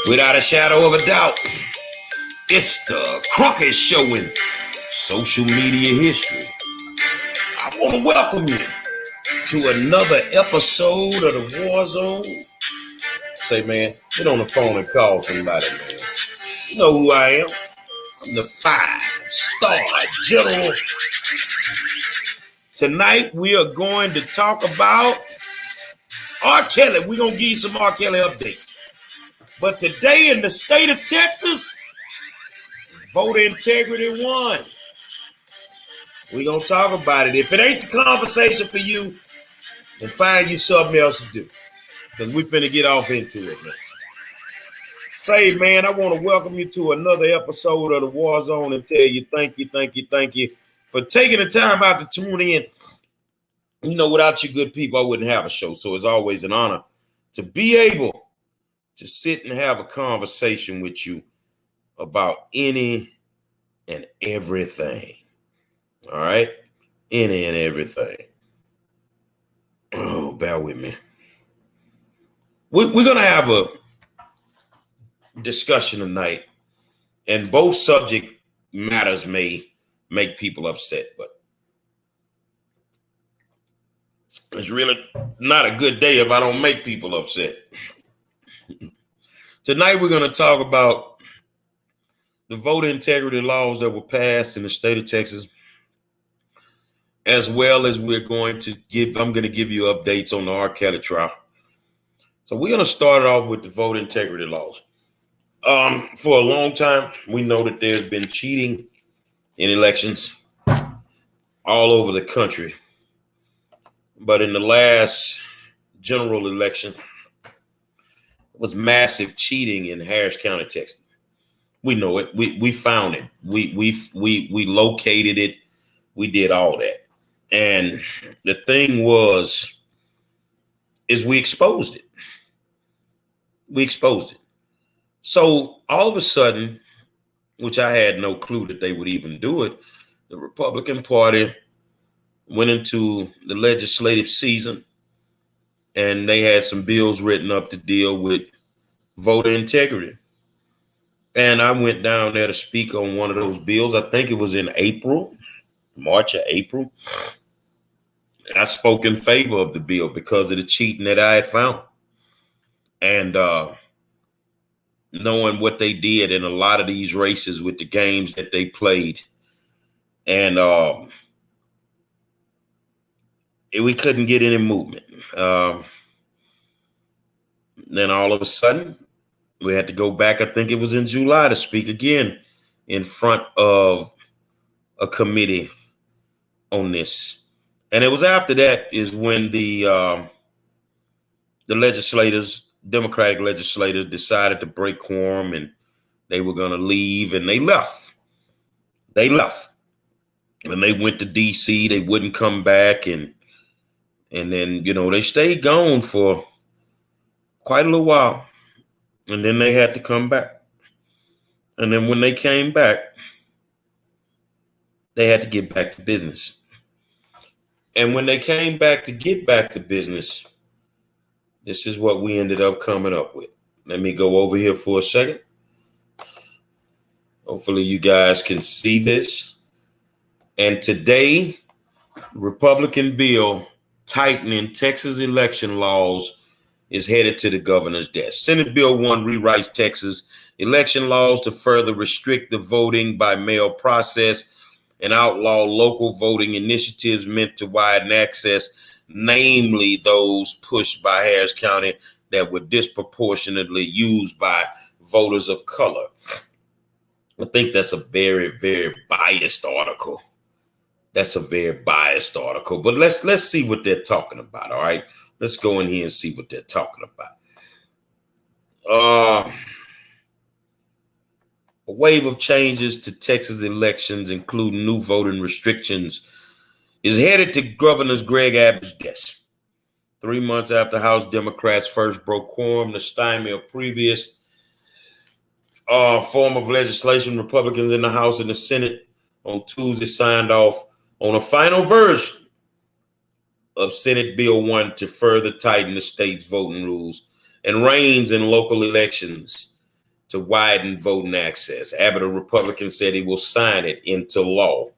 Without a shadow of a doubt, it's the Cronkite Show in social media history. I want to welcome you to another episode of the War Zone. Say, man, get on the phone and call somebody, man. You know who I am. I'm the 5-star general. Tonight, we are going to talk about R. Kelly. We're going to give you some R. Kelly updates. But today in the state of Texas, voter integrity won. We're going to talk about it. If it ain't the conversation for you, then find you something else to do. Because we finna get off into it, man. Say, man, I want to welcome you to another episode of the War Zone and tell you thank you for taking the time out to tune in. You know, without you good people, I wouldn't have a show. So it's always an honor to be able to sit and have a conversation with you about any and everything. All right? Any and everything. Oh, bear with me. We're going to have a discussion tonight, and both subject matters may make people upset, but it's really not a good day if I don't make people upset. Tonight, we're going to talk about the voter integrity laws that were passed in the state of Texas, as well as I'm going to give you updates on the R. Kelly trial. So we're going to start off with the voter integrity laws. For a long time, we know that there's been cheating in elections all over the country. But in the last general election, it was massive cheating in Harris County, Texas. We know it. We found it. We located it. We did all that. And the thing is we exposed it. So all of a sudden, which I had no clue that they would even do it, the Republican Party went into the legislative season and they had some bills written up to deal with voter integrity. And I went down there to speak on one of those bills. I think it was in March or April. I spoke in favor of the bill because of the cheating that I had found. And knowing what they did in a lot of these races with the games that they played. And we couldn't get any movement. Then all of a sudden, we had to go back, I think it was in July, to speak again in front of a committee on this. And it was after that is when the legislators, Democratic legislators, decided to break quorum and they were going to leave, and they left. And they went to D.C. They wouldn't come back. And then, they stayed gone for quite a little while. And then they had to come back. And then when they came back, they had to get back to business. And when they came back to get back to business, this is what we ended up coming up with. Let me go over here for a second. Hopefully you guys can see this. And today, Republican bill tightening Texas election laws is headed to the governor's desk. Senate Bill 1 rewrites Texas election laws to further restrict the voting by mail process and outlaw local voting initiatives meant to widen access, namely those pushed by Harris County that were disproportionately used by voters of color. I think that's a very, very biased article. But let's see what they're talking about. All right, let's go in here and see what they're talking about. A wave of changes to Texas elections, including new voting restrictions, is headed to Governor Greg Abbott's desk. 3 months after House Democrats first broke quorum to stymie a previous form of legislation, Republicans in the House and the Senate on Tuesday signed off on a final version of Senate Bill 1 to further tighten the state's voting rules and reins in local elections to widen voting access. Abbott, a Republican, said he will sign it into law.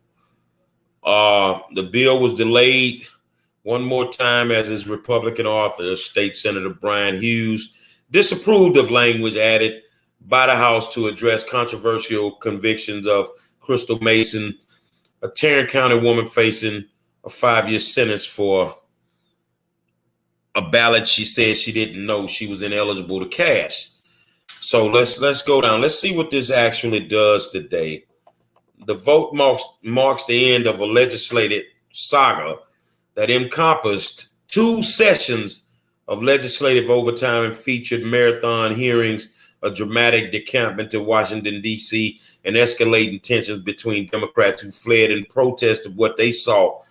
The bill was delayed one more time as his Republican author, State Senator Brian Hughes, disapproved of language added by the House to address controversial convictions of Crystal Mason, a Tarrant County woman facing a 5-year sentence for a ballot she said she didn't know she was ineligible to cast. So let's go down. Let's see what this actually does today. The vote marks the end of a legislative saga that encompassed 2 sessions of legislative overtime and featured marathon hearings, a dramatic decampment to Washington, D.C., and escalating tensions between Democrats who fled in protest of what they saw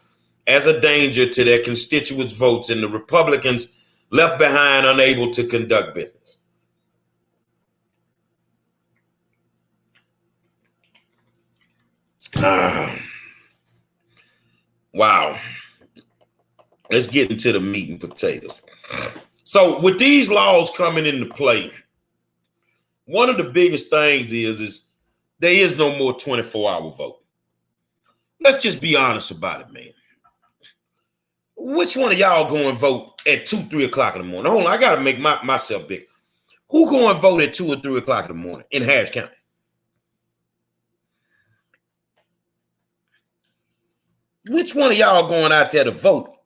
as a danger to their constituents' votes, and the Republicans left behind unable to conduct business. Wow. Let's get into the meat and potatoes. So with these laws coming into play, one of the biggest things is there is no more 24-hour vote. Let's just be honest about it, man. Which one of y'all go and vote at 2, 3 o'clock in the morning? Hold on, I got to make myself big. Who go and vote at 2 or 3 o'clock in the morning in Harris County? Which one of y'all going out there to vote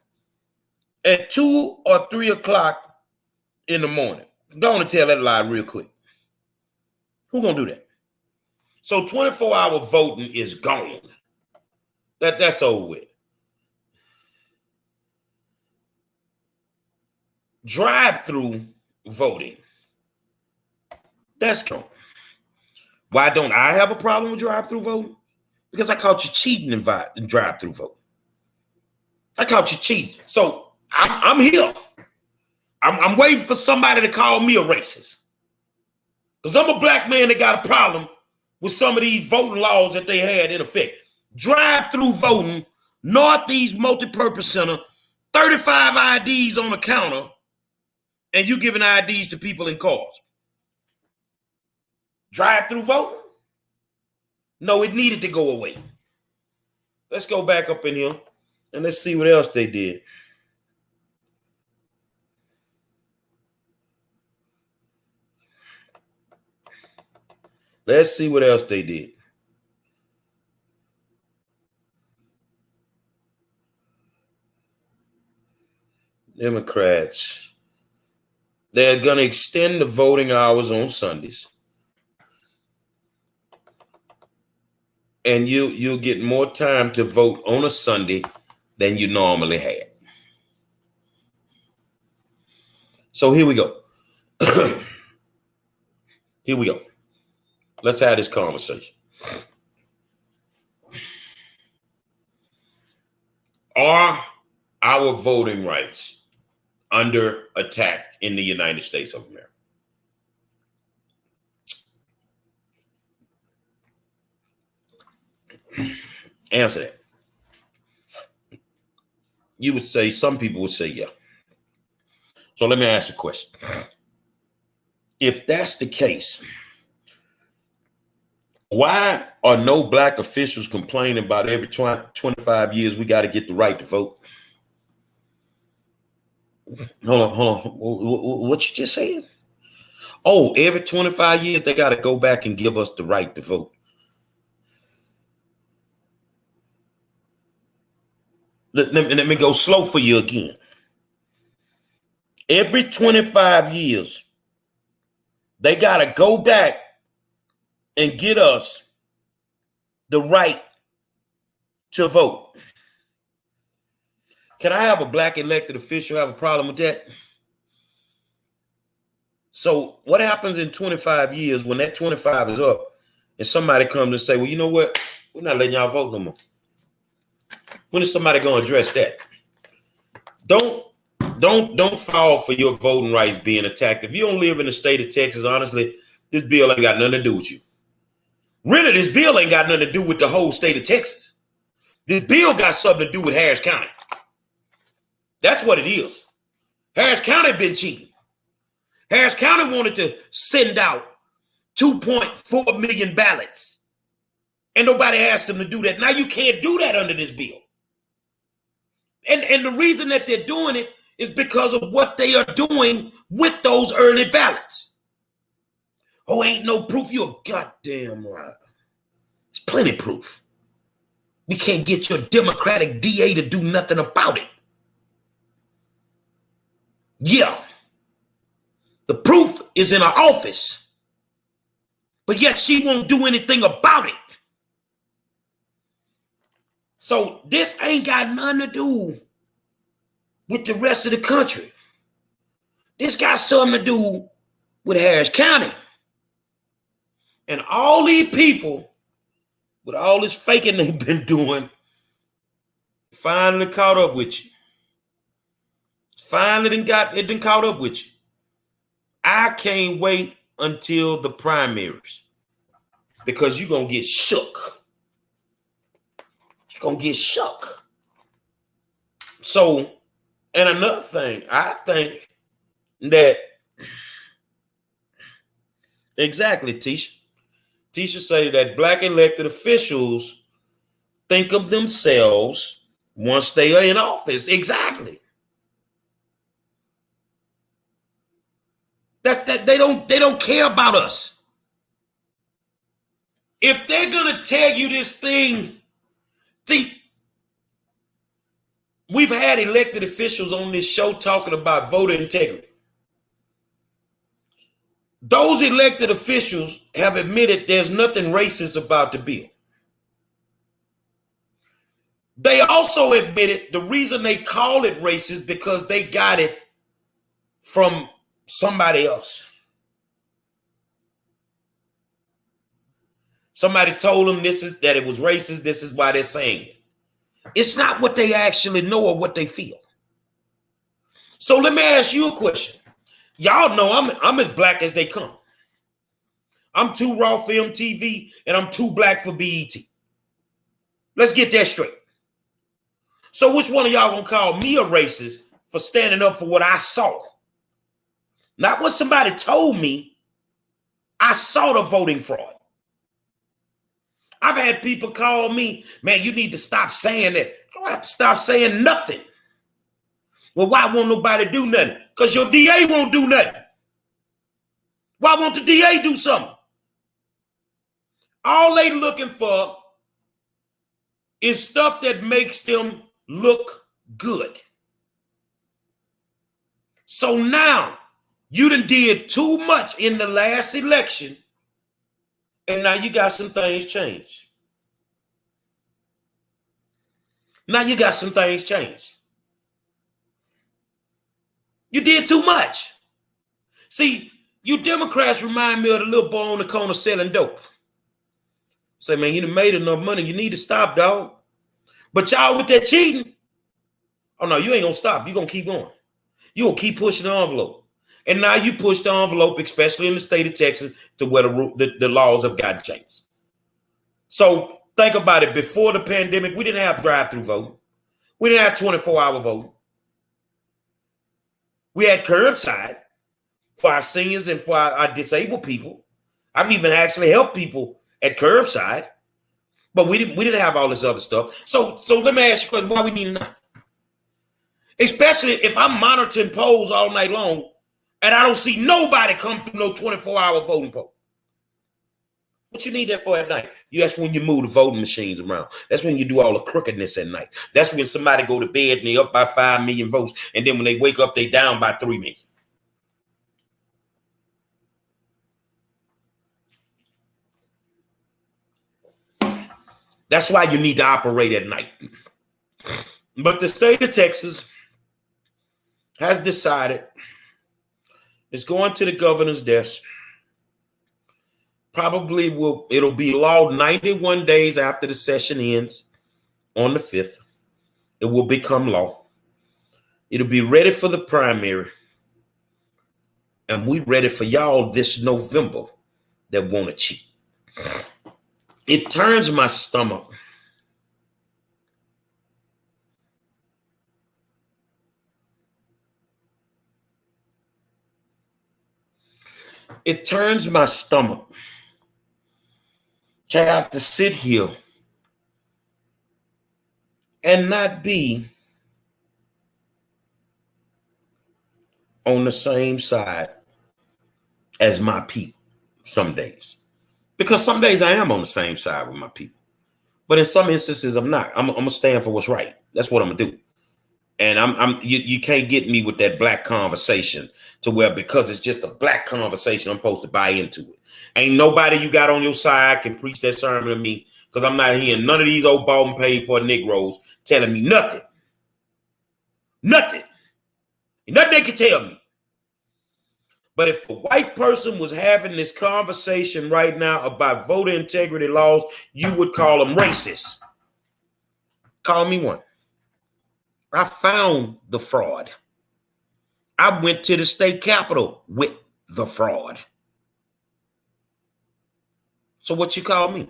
at 2 or 3 o'clock in the morning? Go on and tell that lie real quick. Who gonna do that? So 24-hour voting is gone. That's over with. Drive-through voting, that's gone. Why don't I have a problem with drive-through voting? Because I caught you cheating in drive-through voting. I caught you cheating. So I'm here. I'm waiting for somebody to call me a racist. Because I'm a black man that got a problem with some of these voting laws that they had in effect. Drive-through voting, Northeast Multipurpose Center, 35 IDs on the counter, and you giving IDs to people in cars. Drive-through voting? No, it needed to go away. Let's go back up in here and let's see what else they did. Let's see what else they did. Democrats, they're going to extend the voting hours on Sundays. And you'll get more time to vote on a Sunday than you normally had. So here we go. Here we go. Let's have this conversation. Are our voting rights under attack in the United States of America? Answer that. You would say, some people would say, yeah. So let me ask you a question. If that's the case, why are no black officials complaining about every 25 years we got to get the right to vote? Hold on. What you just said? Oh, every 25 years they got to go back and give us the right to vote. Let me go slow for you again. Every 25 years, they got to go back and get us the right to vote. Can I have a black elected official have a problem with that? So what happens in 25 years when that 25 is up and somebody comes and say, well, you know what? We're not letting y'all vote no more. When is somebody going to address that? Don't fall for your voting rights being attacked. If you don't live in the state of Texas, honestly, this bill ain't got nothing to do with you. Really, this bill ain't got nothing to do with the whole state of Texas. This bill got something to do with Harris County. That's what it is. Harris County been cheating. Harris County wanted to send out 2.4 million ballots. And nobody asked them to do that. Now you can't do that under this bill. And the reason that they're doing it is because of what they are doing with those early ballots. Oh, ain't no proof. You're a goddamn liar. There's plenty of proof. We can't get your Democratic DA to do nothing about it. Yeah. The proof is in her office. But yet she won't do anything about it. So this ain't got nothing to do with the rest of the country. This got something to do with Harris County. And all these people, with all this faking they've been doing, finally caught up with you. Finally done caught up with you. I can't wait until the primaries because you're going to get shook. You're going to get shook. So, and another thing, I think that, exactly, Tisha. Tisha say that black elected officials think of themselves once they are in office. Exactly. That they don't care about us. If they're gonna tell you this thing, see, we've had elected officials on this show talking about voter integrity. Those elected officials have admitted there's nothing racist about the bill. They also admitted the reason they call it racist because they got it from somebody else. Somebody told them that it was racist. This is why they're saying it. It's not what they actually know or what they feel. So let me ask you a question. Y'all know I'm as black as they come. I'm too raw for MTV and I'm too black for BET. Let's get that straight. So which one of y'all gonna call me a racist for standing up for what I saw? Not what somebody told me. I saw the voting fraud. I've had people call me, man, you need to stop saying that. I don't have to stop saying nothing. Well, why won't nobody do nothing? Because your DA won't do nothing. Why won't the DA do something? All they looking for is stuff that makes them look good. So now you done did too much in the last election, and now you got some things changed. Now you got some things changed. You did too much. See, you Democrats remind me of the little boy on the corner selling dope. Say, man, you done made enough money. You need to stop, dog. But y'all with that cheating, oh no, you ain't gonna stop. You gonna keep going. You gonna keep pushing the envelope. And now you push the envelope, especially in the state of Texas, to where the laws have gotten changed. So think about it. Before the pandemic, we didn't have drive-through voting. We didn't have 24-hour voting. We had curbside for our seniors and for our disabled people. I've even actually helped people at curbside, but we didn't have all this other stuff. So let me ask you a question: why we need it now? Especially if I'm monitoring polls all night long and I don't see nobody come through no 24-hour voting poll. What you need that for at night? That's when you move the voting machines around. That's when you do all the crookedness at night. That's when somebody go to bed and they up by 5 million votes, and then when they wake up, they down by 3 million. That's why you need to operate at night. But the state of Texas has decided it's going to the governor's desk. Probably it'll be law 91 days after the session ends on the 5th. It will become law. It'll be ready for the primary. And we ready for y'all this November that want to cheat. It turns my stomach. it turns my stomach to have to sit here and not be on the same side as my people some days. Because some days I am on the same side with my people. But in some instances, I'm not. I'm gonna stand for what's right. That's what I'm gonna do. And you can't get me with that black conversation to where because it's just a black conversation, I'm supposed to buy into it. Ain't nobody you got on your side can preach that sermon to me because I'm not hearing none of these old bought and paid for Negroes telling me nothing. Nothing. Nothing they can tell me. But if a white person was having this conversation right now about voter integrity laws, you would call them racist. Call me one. I found the fraud. I went to the state capitol with the fraud. So what you call me?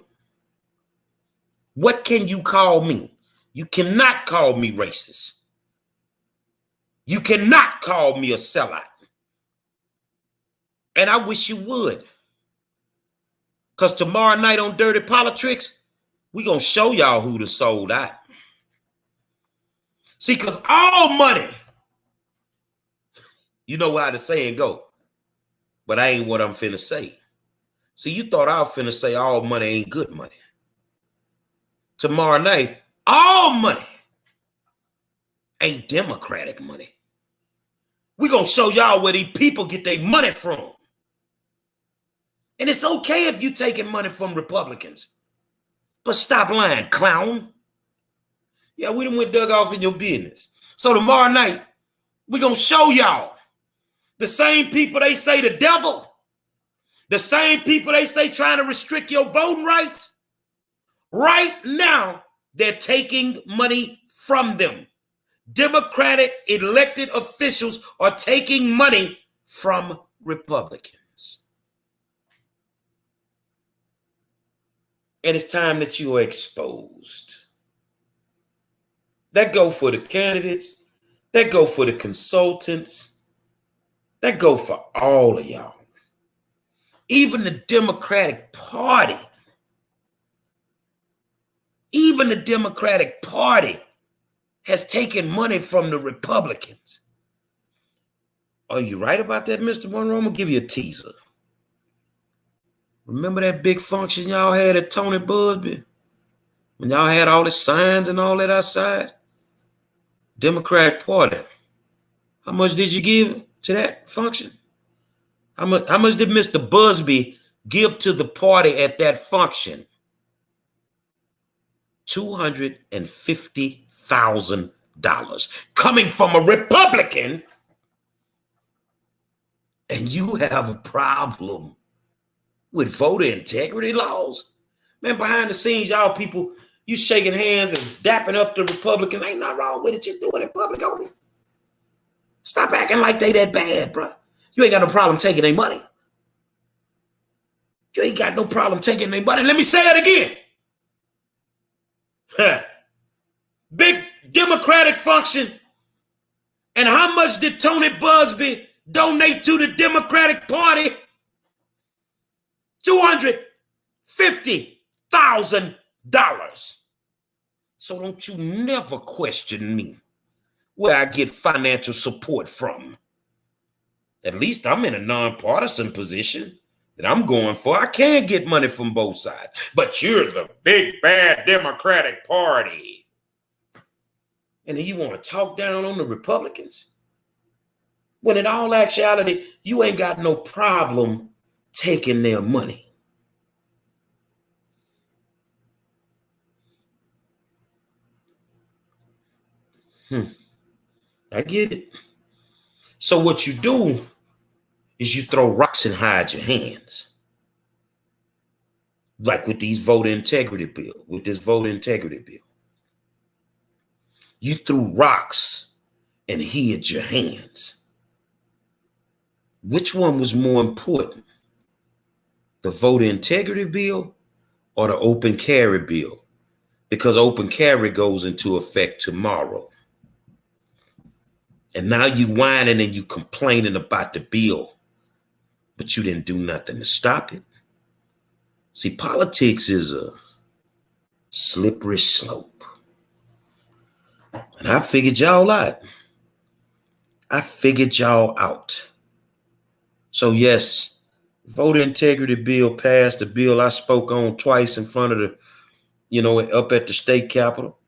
What can you call me? You cannot call me racist. You cannot call me a sellout. And I wish you would. Because tomorrow night on Dirty Politics, we're going to show y'all who done sold out. See, because all money, you know how the saying go, but I ain't what I'm finna say. See, you thought I was finna say all money ain't good money. Tomorrow night, all money ain't Democratic money. We're going to show y'all where these people get their money from. And it's okay if you taking money from Republicans. But stop lying, clown. Yeah, we done went dug off in your business. So tomorrow night, we're going to show y'all the same people they say the devil, the same people they say trying to restrict your voting rights. Right now, they're taking money from them. Democratic elected officials are taking money from Republicans. And it's time that you are exposed. That go for the candidates. That go for the consultants. That go for all of y'all. Even the Democratic Party. Even the Democratic Party has taken money from the Republicans. Are you right about that, Mr. Monroe? I'm going to give you a teaser. Remember that big function y'all had at Tony Busby? When y'all had all the signs and all that outside? Democratic Party. How much did you give to that function? How much did Mr. Busby give to the party at that function? $250,000 coming from a Republican, and you have a problem with voter integrity laws? Man, behind the scenes, y'all people, you shaking hands and dapping up the Republicans. Ain't nothing wrong with it. You do it in public only. Stop acting like they that bad, bro. You ain't got no problem taking their money. You ain't got no problem taking their money. Let me say it again. Big Democratic function. And how much did Tony Busby donate to the Democratic Party? $250,000. So don't you never question me where I get financial support from. At least I'm in a nonpartisan position that I'm going for. I can get money from both sides. But you're the big bad Democratic Party. And then you want to talk down on the Republicans? When in all actuality, you ain't got no problem taking their money. I get it. So what you do is you throw rocks and hide your hands. Like with these voter integrity bill, with this voter integrity bill. You threw rocks and hid your hands. Which one was more important? The voter integrity bill or the open carry bill? Because open carry goes into effect tomorrow. And now you whining and you complaining about the bill but you didn't do nothing to stop it. See, politics is a slippery slope. And I figured y'all out. So yes, voter integrity bill passed, the bill I spoke on twice in front of up at the state capitol.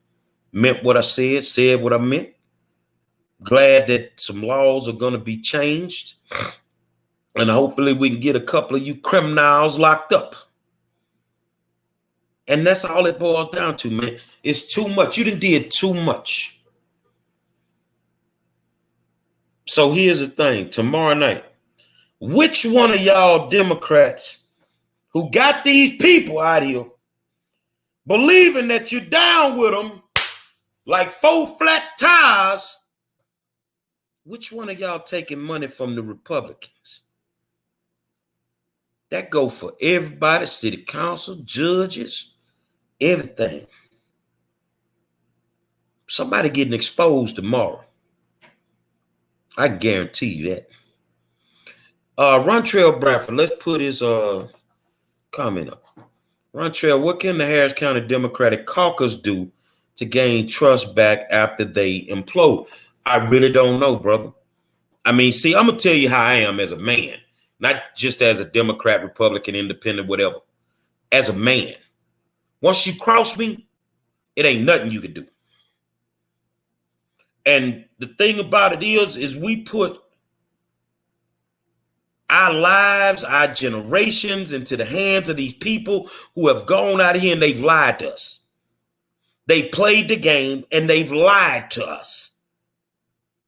Meant what I said what I meant. Glad that some laws are going to be changed. And hopefully we can get a couple of you criminals locked up. And that's all it boils down to, man. It's too much. You done did too much. So here's the thing. Tomorrow night, which one of y'all Democrats who got these people out here believing that you're down with them like 4 flat tires, which one of y'all taking money from the Republicans? That go for everybody, city council, judges, everything. Somebody getting exposed tomorrow. I guarantee you that. Rontrell Bradford, let's put his comment up. Rontrell, what can the Harris County Democratic Caucus do to gain trust back after they implode? I really don't know, brother. I mean, see, I'm going to tell you how I am as a man, not just as a Democrat, Republican, Independent, whatever. As a man, once you cross me, it ain't nothing you can do. And the thing about it is we put our lives, our generations into the hands of these people who have gone out here and they've lied to us. They played the game and they've lied to us.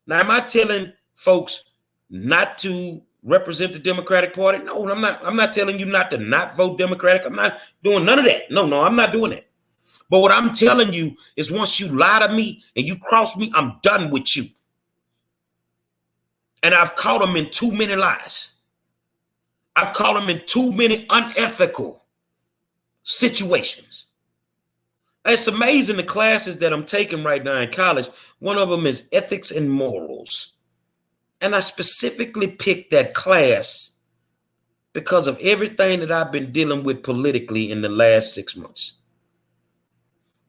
Now, am I telling folks not to represent the Democratic Party? No, I'm not telling you not to not vote Democratic. I'm not doing none of that. No, I'm not doing that. But what I'm telling you is once you lie to me and you cross me, I'm done with you. And I've caught them in too many lies. I've caught them in too many unethical situations. It's amazing the classes that I'm taking right now in college. One of them is ethics and morals. And I specifically picked that class because of everything that I've been dealing with politically in the last 6 months.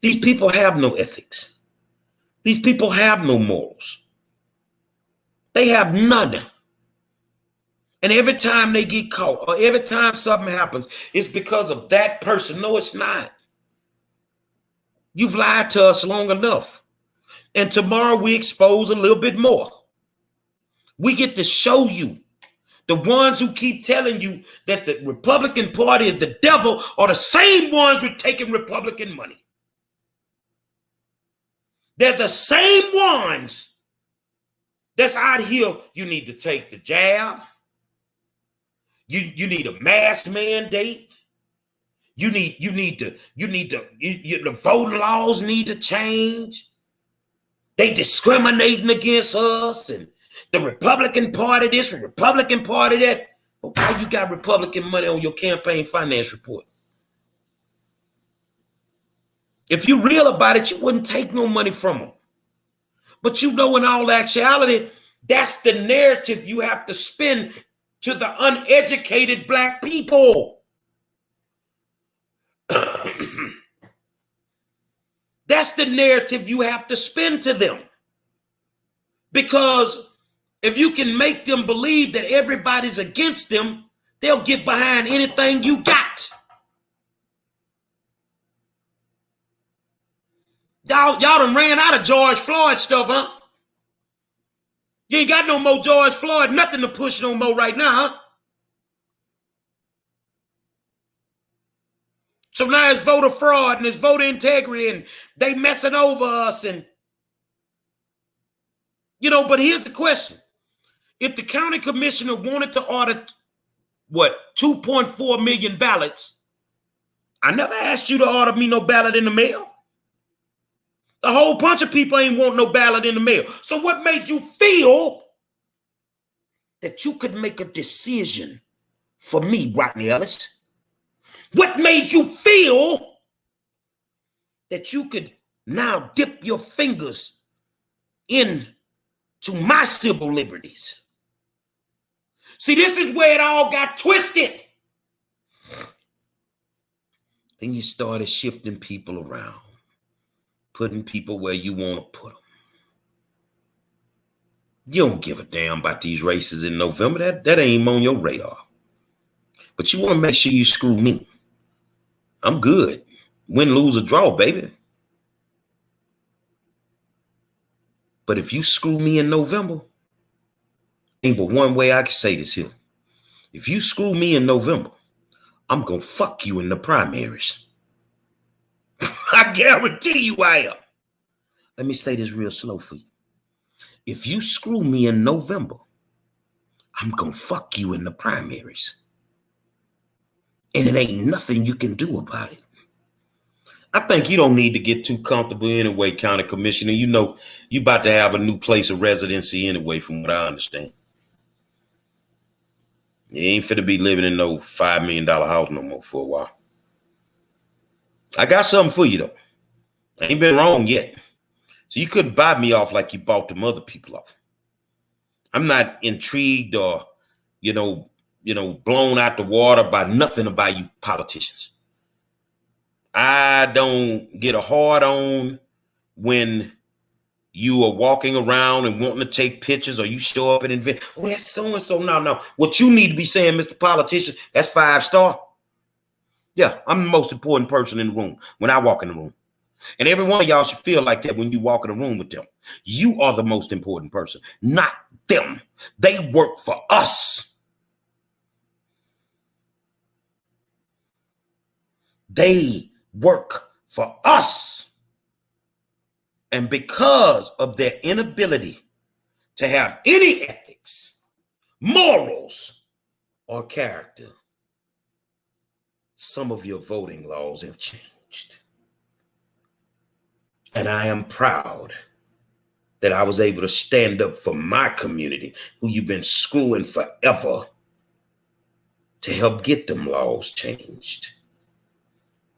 These people have no ethics. These people have no morals. They have none. And every time they get caught or every time something happens, it's because of that person. No, it's not. You've lied to us long enough. And tomorrow we expose a little bit more. We get to show you the ones who keep telling you that the Republican Party is the devil are the same ones who are taking Republican money. They're the same ones that's out here. You need to take the jab. You need a mask mandate. The voting laws need to change. They discriminating against us and the Republican Party this, the Republican Party that. But why you got Republican money on your campaign finance report? If you're real about it, you wouldn't take no money from them. But in all actuality, that's the narrative you have to spin to the uneducated black people. That's the narrative you have to spin to them. Because if you can make them believe that everybody's against them, they'll get behind anything you got. Y'all done ran out of George Floyd stuff, huh? You ain't got no more George Floyd, nothing to push no more right now, huh? So now it's voter fraud and it's voter integrity and they messing over us and, but here's the question. If the county commissioner wanted to audit, 2.4 million ballots, I never asked you to order me no ballot in the mail. A whole bunch of people ain't want no ballot in the mail. So what made you feel that you could make a decision for me, Rodney Ellis? What made you feel that you could now dip your fingers into my civil liberties? See, this is where it all got twisted. Then you started shifting people around, putting people where you want to put them. You don't give a damn about these races in November. That ain't on your radar. But you want to make sure you screw me. I'm good. Win, lose, or draw, baby. But if you screw me in November, ain't but one way I can say this here. If you screw me in November, I'm going to fuck you in the primaries. I guarantee you I am. Let me say this real slow for you. If you screw me in November, I'm going to fuck you in the primaries. And it ain't nothing you can do about it. I think you don't need to get too comfortable anyway, County Commissioner. You know, you about to have a new place of residency anyway, from what I understand. You ain't finna be living in no $5 million house no more for a while. I got something for you, though. I ain't been wrong yet. So you couldn't buy me off like you bought them other people off. I'm not intrigued or, blown out the water by nothing about you politicians. I don't get a hard on when you are walking around and wanting to take pictures, or you show up and invent. Oh, that's so-and-so. No. What you need to be saying, Mr. Politician, that's 5-star. Yeah, I'm the most important person in the room when I walk in the room. And every one of y'all should feel like that when you walk in the room with them. You are the most important person, not them. They work for us. They work for us. And because of their inability to have any ethics, morals, or character, some of your voting laws have changed. And I am proud that I was able to stand up for my community, who you've been screwing forever, to help get them laws changed.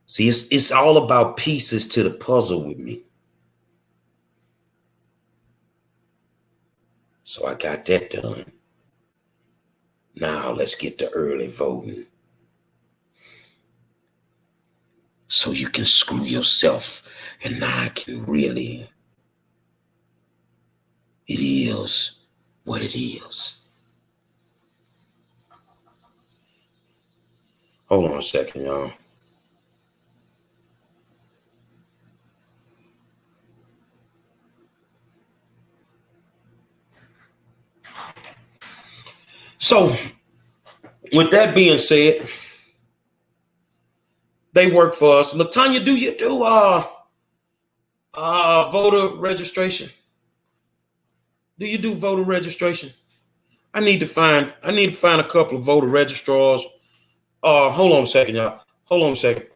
See, it's all about pieces to the puzzle with me. So I got that done. Now let's get to early voting. So you can screw yourself, and now I can really. It is what it is. Hold on a second, y'all. So, with that being said, they work for us. LaTanya, do you do voter registration? Do you do voter registration? I need to find a couple of voter registrars. Hold on a second, y'all. Hold on a second.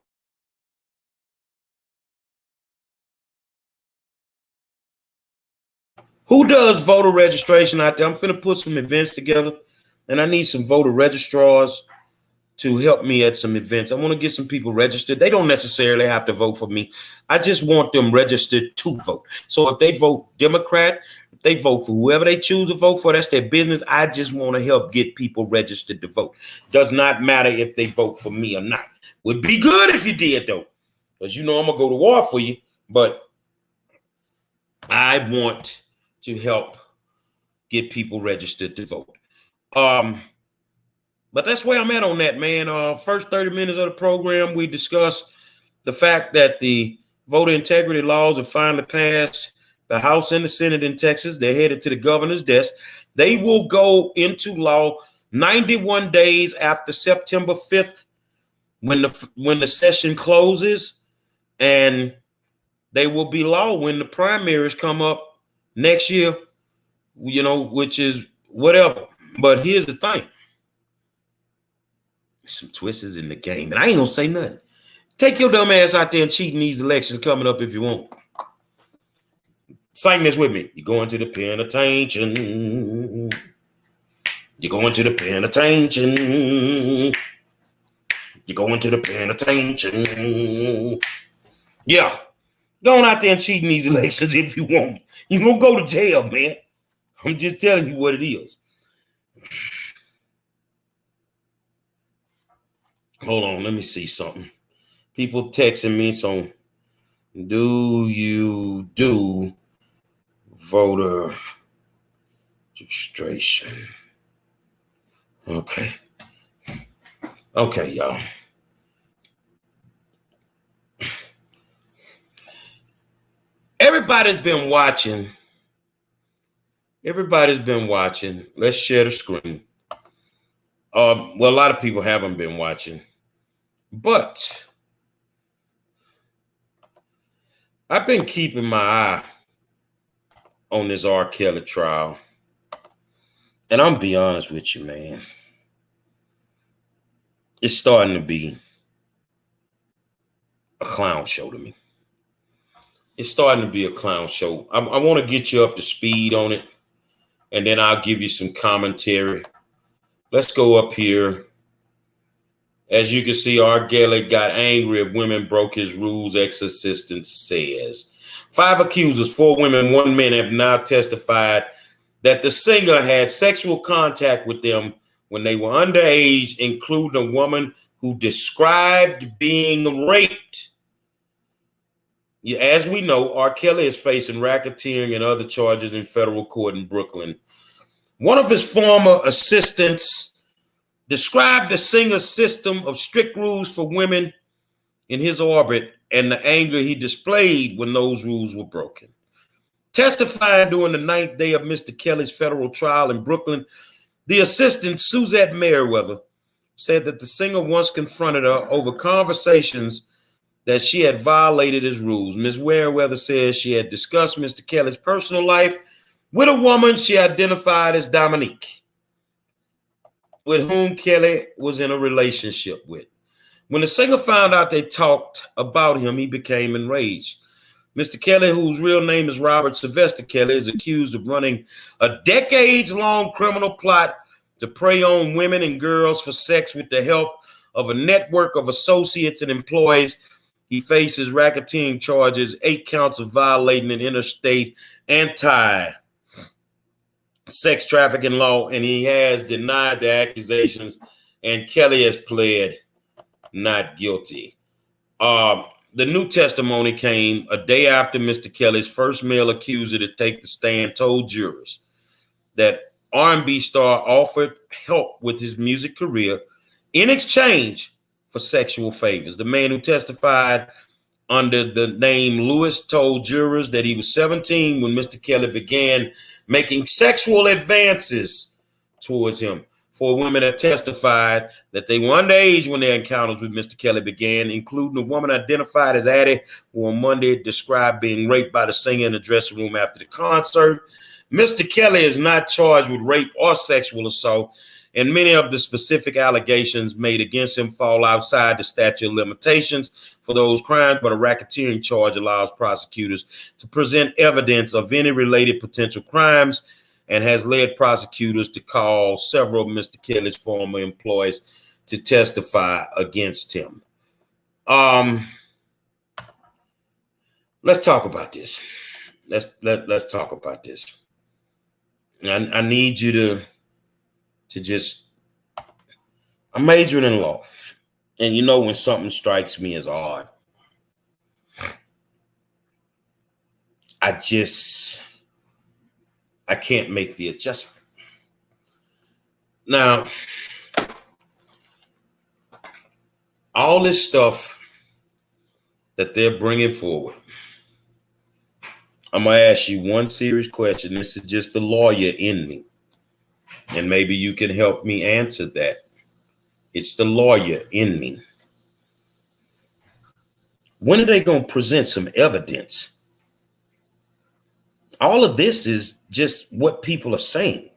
Who does voter registration out there? I'm finna put some events together, and I need some voter registrars to help me at some events. I want to get some people registered. They don't necessarily have to vote for me. I just want them registered to vote. So if they vote Democrat, if they vote for whoever they choose to vote for, that's their business. I just want to help get people registered to vote. Does not matter if they vote for me or not. Would be good if you did, though, because I'm going to go to war for you. But I want to help get people registered to vote. But that's where I'm at on that, man. First 30 minutes of the program, we discussed the fact that the voter integrity laws have finally passed the House and the Senate in Texas. They're headed to the governor's desk. They will go into law 91 days after September 5th when the session closes, and they will be law when the primaries come up next year, which is whatever. But here's the thing. Some twists in the game, and I ain't gonna say nothing. Take your dumb ass out there and cheat in these elections coming up if you want. Sing this with me. You're going to the penitentiary. You're going to the penitentiary. You're going to the penitentiary. Yeah. Go on out there and cheat in these elections if you want. You're gonna go to jail, man. I'm just telling you what it is. Hold on, let me see something. People texting me, so do you do voter registration? Okay. Okay, y'all. Everybody's been watching. Let's share the screen. Well, a lot of people haven't been watching, but I've been keeping my eye on this R. Kelly trial. And I'm gonna be honest with you, man. It's starting to be a clown show to me. It's starting to be a clown show. I want to get you up to speed on it, and then I'll give you some commentary. Let's go up here. As you can see, R. Kelly got angry if women broke his rules, ex-assistant says. 5 accusers, 4 women, 1 man have now testified that the singer had sexual contact with them when they were underage, including a woman who described being raped. As we know, R. Kelly is facing racketeering and other charges in federal court in Brooklyn. One of his former assistants described the singer's system of strict rules for women in his orbit and the anger he displayed when those rules were broken. Testifying during the 9th day of Mr. Kelly's federal trial in Brooklyn, the assistant, Suzette Merriweather, said that the singer once confronted her over conversations that she had violated his rules. Ms. Merriweather says she had discussed Mr. Kelly's personal life with a woman she identified as Dominique, with whom Kelly was in a relationship with. When the singer found out they talked about him, he became enraged. Mr. Kelly, whose real name is Robert Sylvester Kelly, is accused of running a decades-long criminal plot to prey on women and girls for sex with the help of a network of associates and employees. He faces racketeering charges, 8 counts of violating an interstate anti-sex trafficking law, and he has denied the accusations, and Kelly has pled not guilty. The new testimony came a day after Mr. Kelly's first male accuser to take the stand told jurors that R&B star offered help with his music career in exchange for sexual favors. The man who testified under the name Lewis told jurors that he was 17 when Mr. Kelly began making sexual advances towards him. 4 women have testified that they were underage when their encounters with Mr. Kelly began, including a woman identified as Addie, who on Monday described being raped by the singer in the dressing room after the concert. Mr. Kelly is not charged with rape or sexual assault, and many of the specific allegations made against him fall outside the statute of limitations for those crimes, but a racketeering charge allows prosecutors to present evidence of any related potential crimes and has led prosecutors to call several of Mr. Kelly's former employees to testify against him. Let's talk about this. Let's talk about this. I need you to just, I'm majoring in law. And you know when something strikes me as odd, I can't make the adjustment. Now, all this stuff that they're bringing forward, I'm going to ask you one serious question. This is just the lawyer in me, and maybe you can help me answer that. It's the lawyer in me. When are they going to present some evidence? All of this is just what people are saying.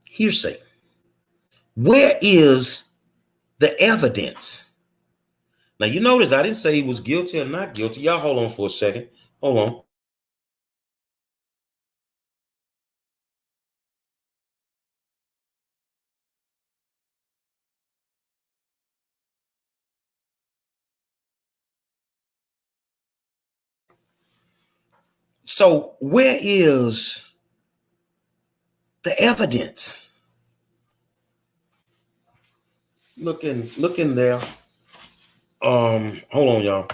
Hearsay. Where is the evidence? Now, you notice I didn't say he was guilty or not guilty. Y'all hold on for a second. Hold on. So where is the evidence? Look in there. Hold on, y'all.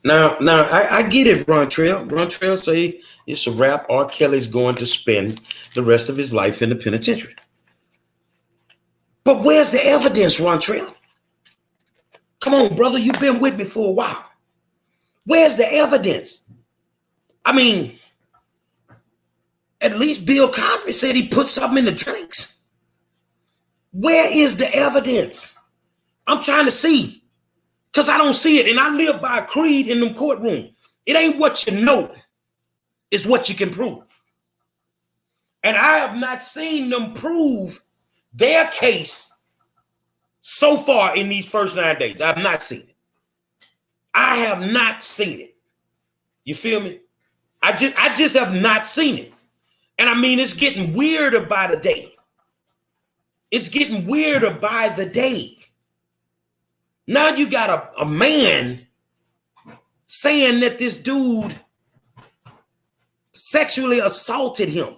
Now, I get it, Rontrell. Rontrell say it's a wrap. R. Kelly's going to spend the rest of his life in the penitentiary. But where's the evidence, Rontrell? Come on, brother. You've been with me for a while. Where's the evidence? I mean, at least Bill Cosby said he put something in the drinks. Where is the evidence? I'm trying to see. Because I don't see it. And I live by a creed in them courtrooms. It ain't what you know. It's what you can prove. And I have not seen them prove their case so far in these first 9 days. I have not seen it. I have not seen it. You feel me? I just have not seen it. And I mean, it's getting weirder by the day. It's getting weirder by the day. Now you got a man saying that this dude sexually assaulted him.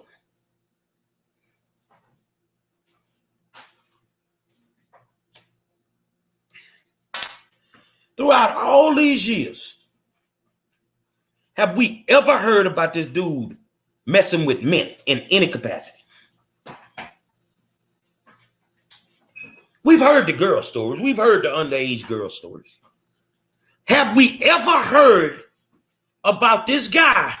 Throughout all these years, have we ever heard about this dude messing with men in any capacity? We've heard the girl stories. We've heard the underage girl stories. Have we ever heard about this guy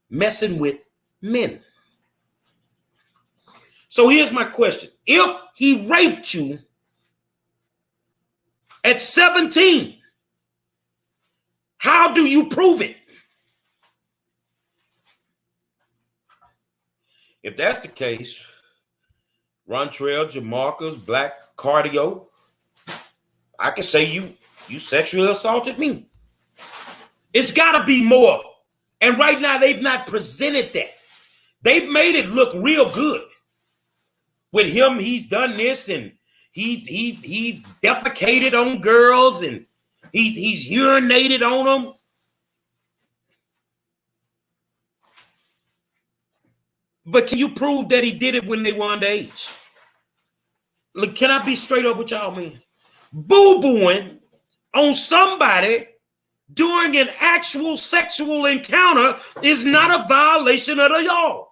messing with men? So here's my question. If he raped you at 17, how do you prove it? If that's the case, Rontrell, Jamarcus, Black Cardio, I can say you sexually assaulted me. It's got to be more. And right now, they've not presented that. They've made it look real good. With him, he's done this, and he's defecated on girls, and he's urinated on them. But can you prove that he did it when they were underage? Look, can I be straight up with y'all, man? Boo-booing on somebody during an actual sexual encounter is not a violation of the law.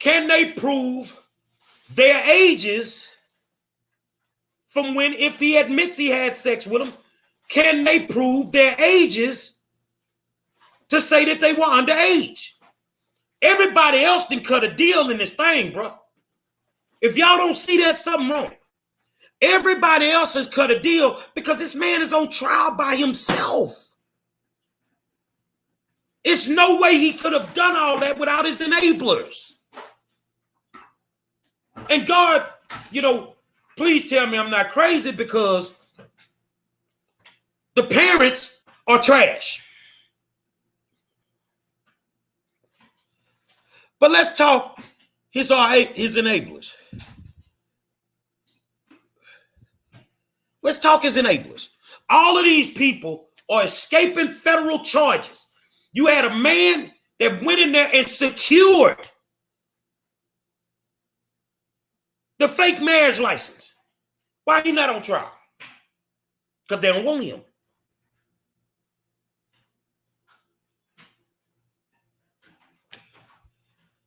Can they prove their ages from when, if he admits he had sex with them, can they prove their ages to say that they were underage? Everybody else done cut a deal in this thing, bro. If y'all don't see that, something wrong. Everybody else has cut a deal because this man is on trial by himself. It's no way he could have done all that without his enablers. And God, please tell me I'm not crazy, because the parents are trash. But let's talk his enablers. Let's talk his enablers. All of these people are escaping federal charges. You had a man that went in there and secured the fake marriage license. Why he not on trial? Because they don't want him.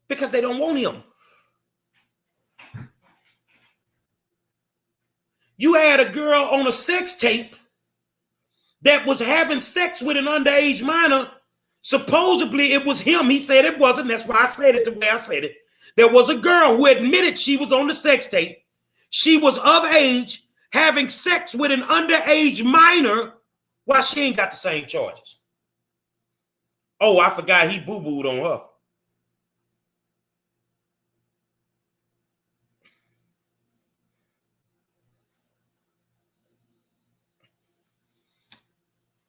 Because they don't want him. You had a girl on a sex tape that was having sex with an underage minor. Supposedly it was him. He said it wasn't. That's why I said it the way I said it. There was a girl who admitted she was on the sex tape. She was of age, having sex with an underage minor, while she ain't got the same charges. Oh, I forgot he boo-booed on her.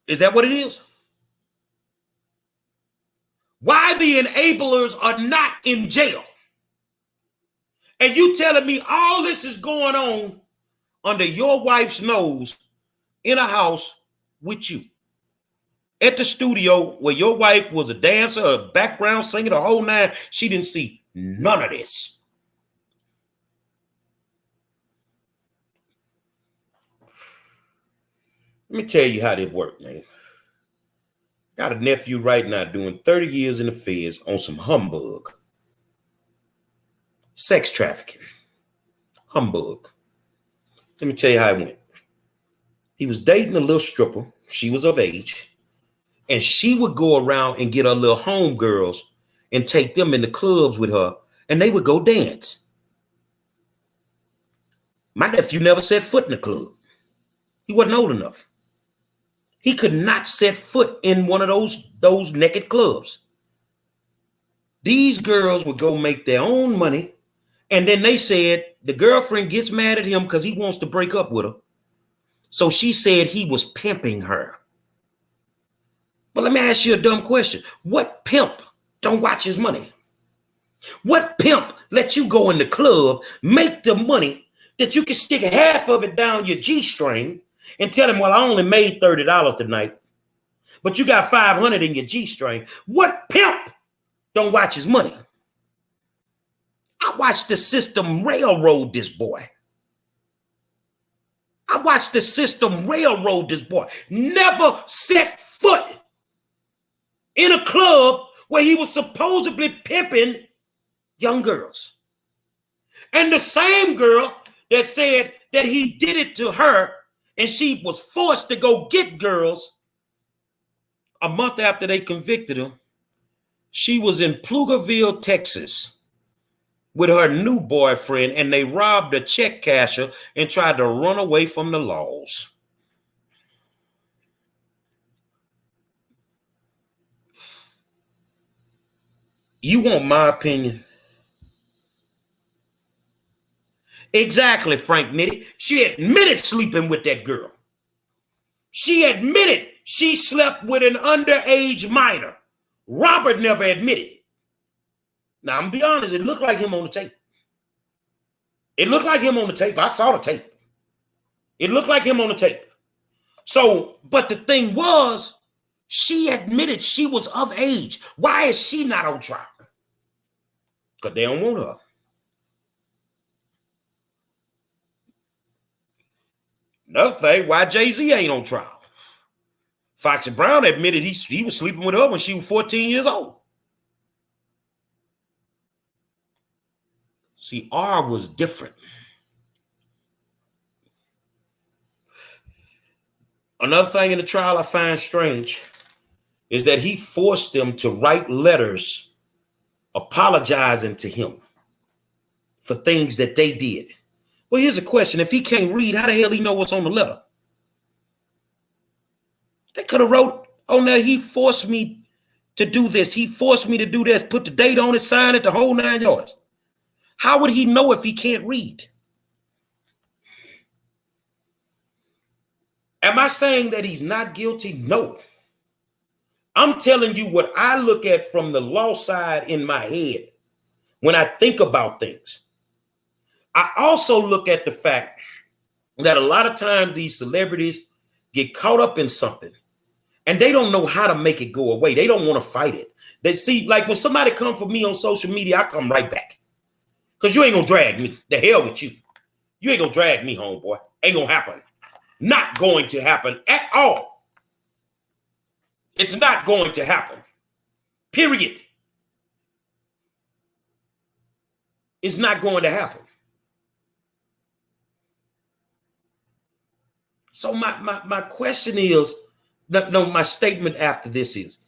Is that what it is? Why the enablers are not in jail. And you telling me all this is going on under your wife's nose in a house with you. At the studio where your wife was a dancer, a background singer, the whole nine, she didn't see none of this. Let me tell you how this worked, man. Got a nephew right now doing 30 years in the feds on some humbug. Sex trafficking. Humbug. Let me tell you how it went. He was dating a little stripper. She was of age. And she would go around and get her little homegirls and take them in the clubs with her. And they would go dance. My nephew never set foot in the club. He wasn't old enough. He could not set foot in one of those naked clubs. These girls would go make their own money. And then they said the girlfriend gets mad at him because he wants to break up with her. So she said he was pimping her. But let me ask you a dumb question. What pimp don't watch his money? What pimp lets you go in the club, make the money that you can stick half of it down your G-string and tell him, well, I only made $30 tonight, but you got $500 in your G-string. What pimp don't watch his money? I watched the system railroad this boy. I watched the system railroad this boy. Never set foot in a club where he was supposedly pimping young girls. And the same girl that said that he did it to her and she was forced to go get girls, a month after they convicted him, she was in Pflugerville, Texas, with her new boyfriend, and they robbed a check casher and tried to run away from the laws. You want my opinion? Exactly, Frank Nitty. She admitted sleeping with that girl. She admitted she slept with an underage minor. Robert never admitted it. Now, I'm going to be honest, it looked like him on the tape. It looked like him on the tape. I saw the tape. It looked like him on the tape. So, but the thing was, she admitted she was of age. Why is she not on trial? Because they don't want her. Another thing, why Jay-Z ain't on trial? Foxy Brown admitted he was sleeping with her when she was 14 years old. See, R was different. Another thing in the trial I find strange is that he forced them to write letters apologizing to him for things that they did. Well, here's a question. If he can't read, how the hell he know what's on the letter? They could have wrote on there, he forced me to do this. He forced me to do this. Put the date on it, sign it, the whole 9 yards. How would he know if he can't read? Am I saying that he's not guilty? No. I'm telling you what I look at from the law side in my head when I think about things. I also look at the fact that a lot of times these celebrities get caught up in something and they don't know how to make it go away. They don't want to fight it. They see, like when somebody comes for me on social media, I come right back. Because you ain't going to drag me. The hell with you. You ain't going to drag me, homeboy. Ain't going to happen. Not going to happen at all. It's not going to happen. Period. It's not going to happen. So my question is, no, my statement after this is,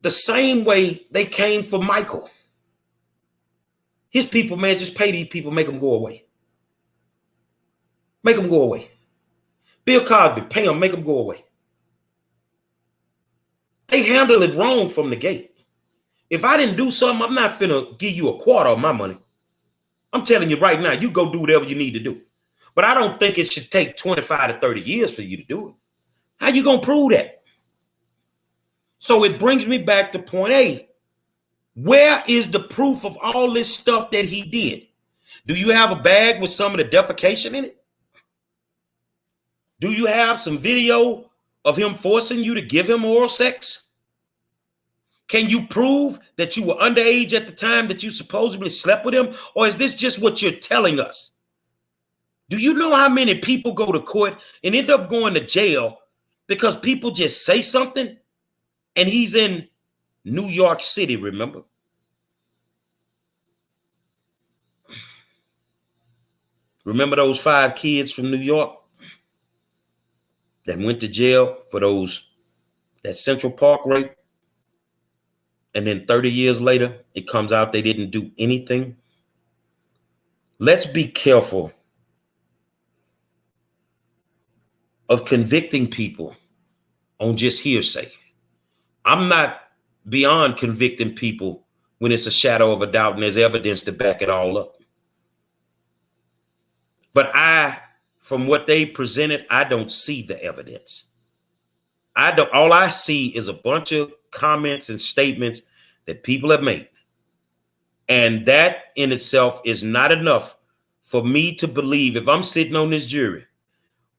the same way they came for Michael. His people, man, just pay these people, make them go away. Make them go away. Bill Cosby, pay them, make them go away. They handle it wrong from the gate. If I didn't do something, I'm not finna give you a quarter of my money. I'm telling you right now, you go do whatever you need to do. But I don't think it should take 25 to 30 years for you to do it. How you gonna prove that? So it brings me back to point A. Where is the proof of all this stuff that he did? Do you have a bag with some of the defecation in it? Do you have some video of him forcing you to give him oral sex? Can you prove that you were underage at the time that you supposedly slept with him? Or is this just what you're telling us? Do you know how many people go to court and end up going to jail because people just say something? And he's in New York City, remember? Remember those 5 kids from New York that went to jail for that Central Park rape? And then 30 years later, it comes out they didn't do anything. Let's be careful of convicting people on just hearsay. I'm not beyond convicting people when it's a shadow of a doubt and there's evidence to back it all up. But from what they presented, I don't see the evidence. All I see is a bunch of comments and statements that people have made. And that in itself is not enough for me to believe. If I'm sitting on this jury,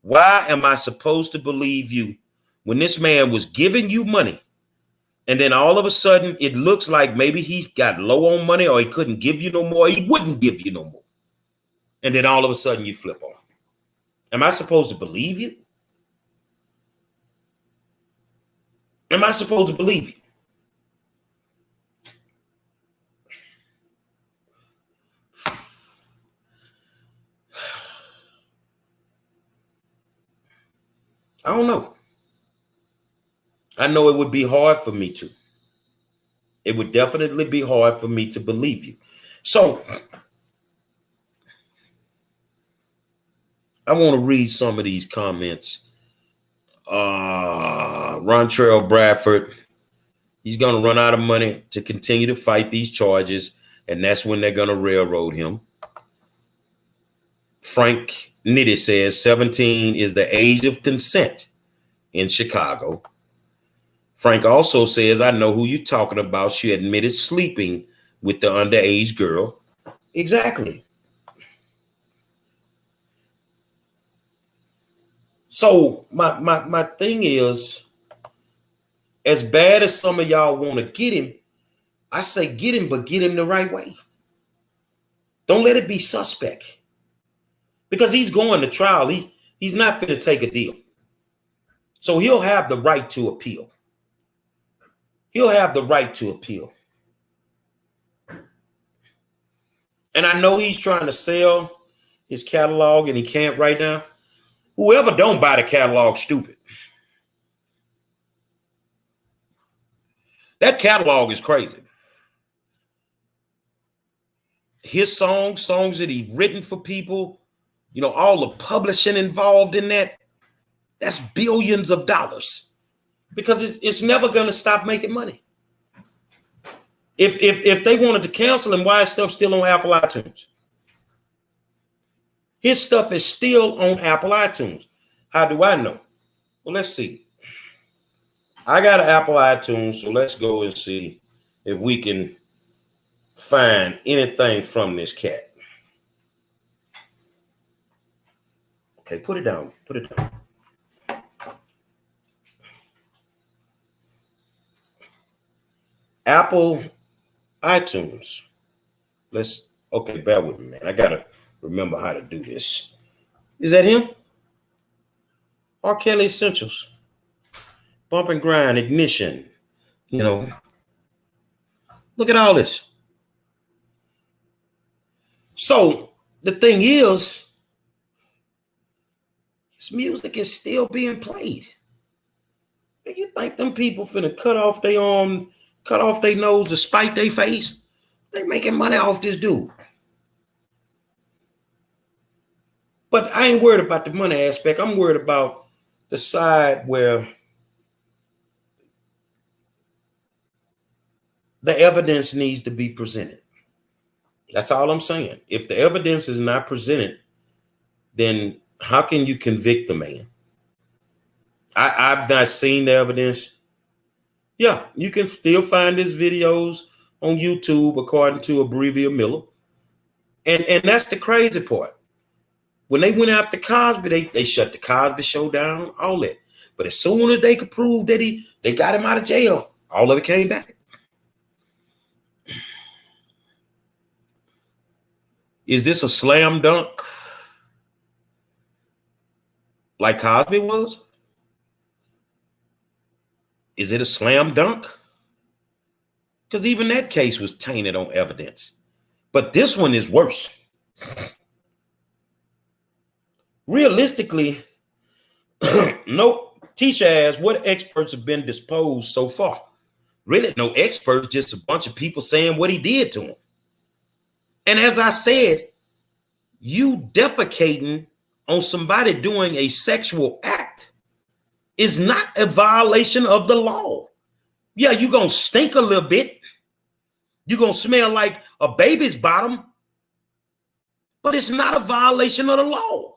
why am I supposed to believe you when this man was giving you money? And then all of a sudden it looks like maybe he got low on money or he couldn't give you no more. He wouldn't give you no more. And then all of a sudden you flip on him. Am I supposed to believe you? Am I supposed to believe you? I don't know. I know it would be hard for me to. It would definitely be hard for me to believe you. So I want to read some of these comments. Rontrell Bradford, he's going to run out of money to continue to fight these charges, and that's when they're going to railroad him. Frank Nitty says 17 is the age of consent in Chicago. Frank also says, I know who you're talking about. She admitted sleeping with the underage girl. Exactly. So my thing is, as bad as some of y'all want to get him, I say get him, but get him the right way. Don't let it be suspect. Because he's going to trial. He's not going to take a deal. So he'll have the right to appeal. He'll have the right to appeal. And I know he's trying to sell his catalog and he can't right now. Whoever don't buy the catalog, stupid. That catalog is crazy. His songs that he's written for people, you know, all the publishing involved in that's billions of dollars because it's never going to stop making money. If they wanted to cancel him, why is stuff still on Apple iTunes? His stuff is still on Apple iTunes. How do I know? Well, let's see. I got an Apple iTunes, so let's go and see if we can find anything from this cat. Okay, put it down. Put it down. Apple iTunes. Okay, bear with me, man. I gotta remember how to do this. Is that him? R. Kelly Essentials. Bump and grind, ignition. You know. Look at all this. So the thing is, his music is still being played. And you think them people finna cut off their arm, cut off their nose to spite their face? They're making money off this dude. But I ain't worried about the money aspect. I'm worried about the side where the evidence needs to be presented. That's all I'm saying. If the evidence is not presented, then how can you convict the man? I've not seen the evidence. Yeah, you can still find his videos on YouTube, according to Abrevia Miller. And that's the crazy part. When they went after Cosby, they shut the Cosby Show down, all that. But as soon as they could prove that they got him out of jail, all of it came back. Is this a slam dunk like Cosby was? Is it a slam dunk? Because even that case was tainted on evidence. But this one is worse. Realistically, no, Tisha asked, what experts have been disposed so far? Really, no experts, just a bunch of people saying what he did to him. And as I said, you defecating on somebody doing a sexual act is not a violation of the law. Yeah, you're going to stink a little bit. You're going to smell like a baby's bottom, but it's not a violation of the law.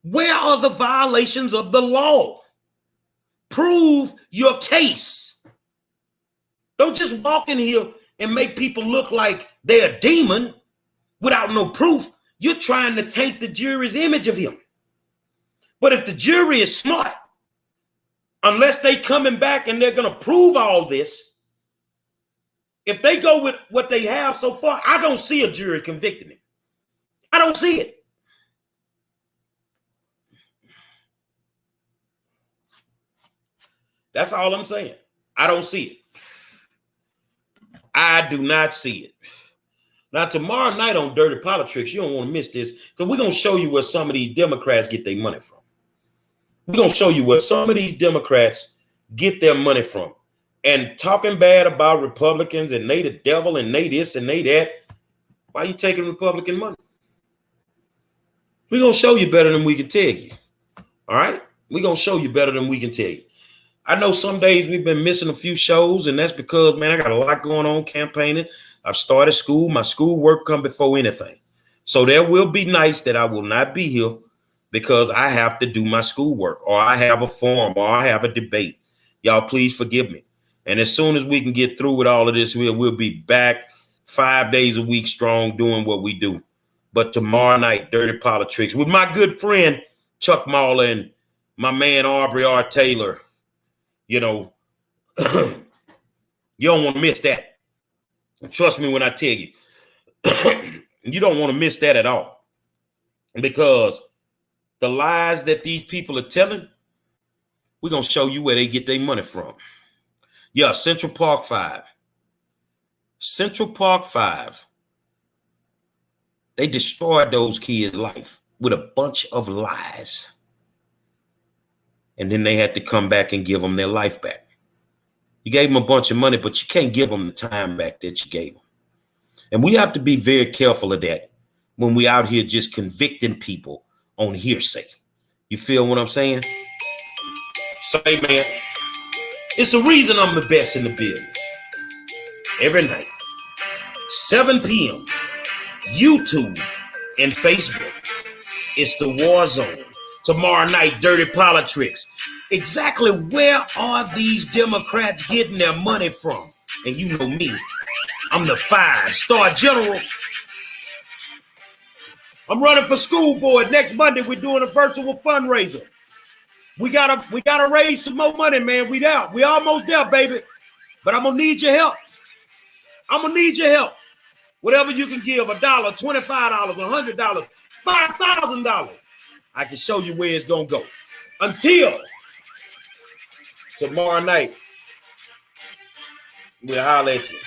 Where are the violations of the law? Prove your case. Don't just walk in here and make people look like they're a demon without no proof. You're trying to taint the jury's image of him. But if the jury is smart, unless they coming back and they're going to prove all this, if they go with what they have so far, I don't see a jury convicting him. I don't see it. That's all I'm saying. I don't see it. I do not see it. Now, tomorrow night on Dirty Politics, you don't want to miss this, because we're going to show you where some of these Democrats get their money from. We're going to show you where some of these Democrats get their money from. And talking bad about Republicans and they the devil and they this and they that, why are you taking Republican money? We're going to show you better than we can tell you. All right? We're going to show you better than we can tell you. I know some days we've been missing a few shows, and that's because, man, I got a lot going on campaigning. I've started school. My school work come before anything. So there will be nights that I will not be here because I have to do my schoolwork, or I have a forum, or I have a debate. Y'all, please forgive me. And as soon as we can get through with all of this, we'll be back 5 days a week strong doing what we do. But tomorrow night, Dirty Politics with my good friend Chuck Mahler and my man Aubrey R. Taylor. You know, you don't want to miss that. Trust me when I tell you, you don't want to miss that at all. Because the lies that these people are telling, we're going to show you where they get their money from. Yeah, Central Park 5. Central Park 5. They destroyed those kids' life with a bunch of lies. And then they had to come back and give them their life back. You gave them a bunch of money, but you can't give them the time back that you gave them. And we have to be very careful of that when we out here just convicting people on hearsay. You feel what I'm saying? Say, man, it's a reason I'm the best in the business. Every night, 7 p.m., YouTube and Facebook. It's the war zone. Tomorrow night, Dirty Politics. Exactly where are these Democrats getting their money from? And you know me, I'm the 5-star general. I'm running for school board. Next Monday, we're doing a virtual fundraiser. We gotta raise some more money, man. We out. We almost there, baby. But I'm gonna need your help. I'm gonna need your help. Whatever you can give, $1, $25, $100, $5,000. I can show you where it's gonna go. Until tomorrow night, we'll holler at you.